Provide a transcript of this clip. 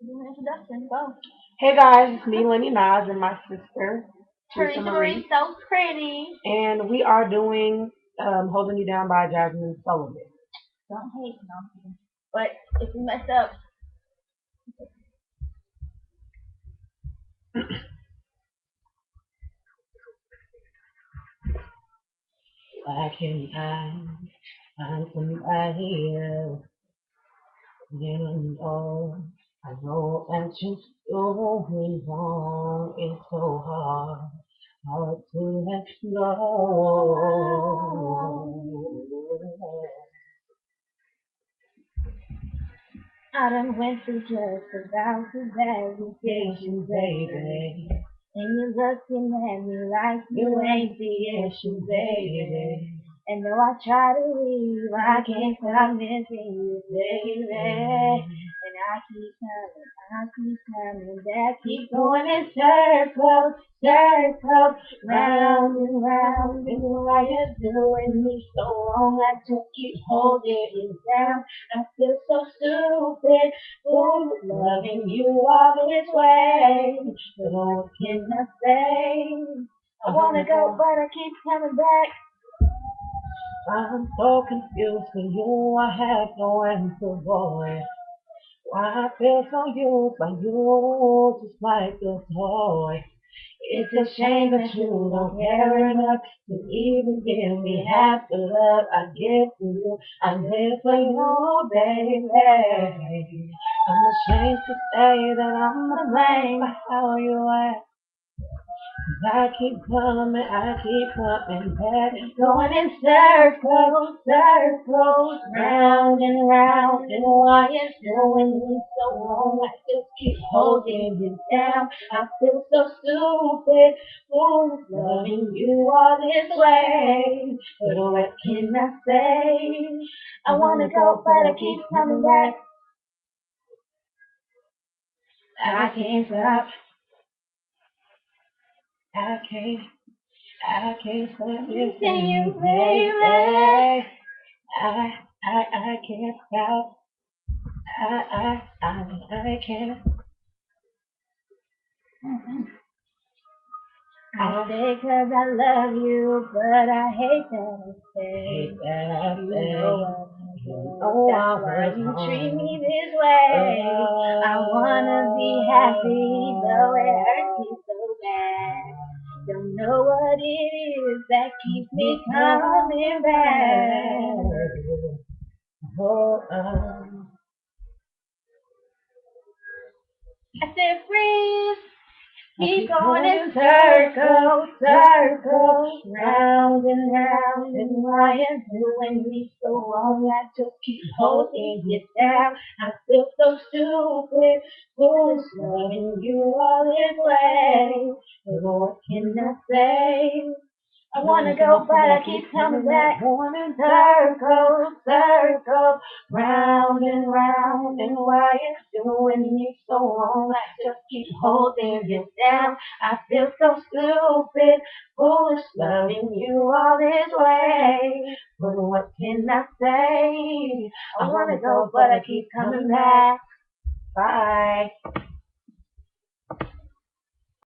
Do an introduction. Go. Hey guys, it's me, Lenny Nas, and my sister, Teresa Teresa Marie, Marie, so pretty. and we are doing Holding You Down by Jasmine Sullivan. Don't hate, no, I'm kidding. But if you mess up, Why can't I find somebody else? You know, I know that you're going wrong. It's so hard to let go. I done went through just about the Issue, verification, baby. baby. And you're looking at me like you ain't the issue, baby. And though I try to leave, I can't stop missing you, baby. And I keep coming back, keep going in circles, circles, round and round. And why you're doing me so wrong, I just keep holding you down. I feel so stupid, for loving you all this way. But what can I say? I wanna go, but I keep coming back. I'm so confused for you. I have no answer, boy. Why I feel so used by you, just like a toy. It's a shame that you don't care enough to even give me half the love I give to you. I live for you, baby. I'm ashamed to say that I'm the blame for how you act. I keep coming back, going in circles, circles, round and round. And why it's doing me so wrong? I just keep holding you down. I feel so stupid for loving you all this way. But what can I say? I wanna go, but I keep coming back. I can't stop. I can't. I can't stop missing you, baby. I can't stop. I can't. I say 'cause I love you, but I hate that I say. Hate that I You say. know You I'm know I That's why was you treat wrong. me this way. I wanna be happy, though it hurts me so bad. Don't know what it is that keeps me coming back. Oh, I said freeze. I Keep keep going going in in circles, circles, circles, circles, round round and and round. round. And And why why it's you're doing doing me me so so wrong? wrong, I I just just keep keep holding holding you you down. down. I feel so stupid, foolish, loving you all this way. But what can I say? I wanna go, but I keep coming back. Going in circles, circles, round and round. And why it's doing me so wrong? I just keep holding you down. I feel so stupid, foolish, loving you all this way. But what can I say? I wanna go, but I keep coming back. Bye.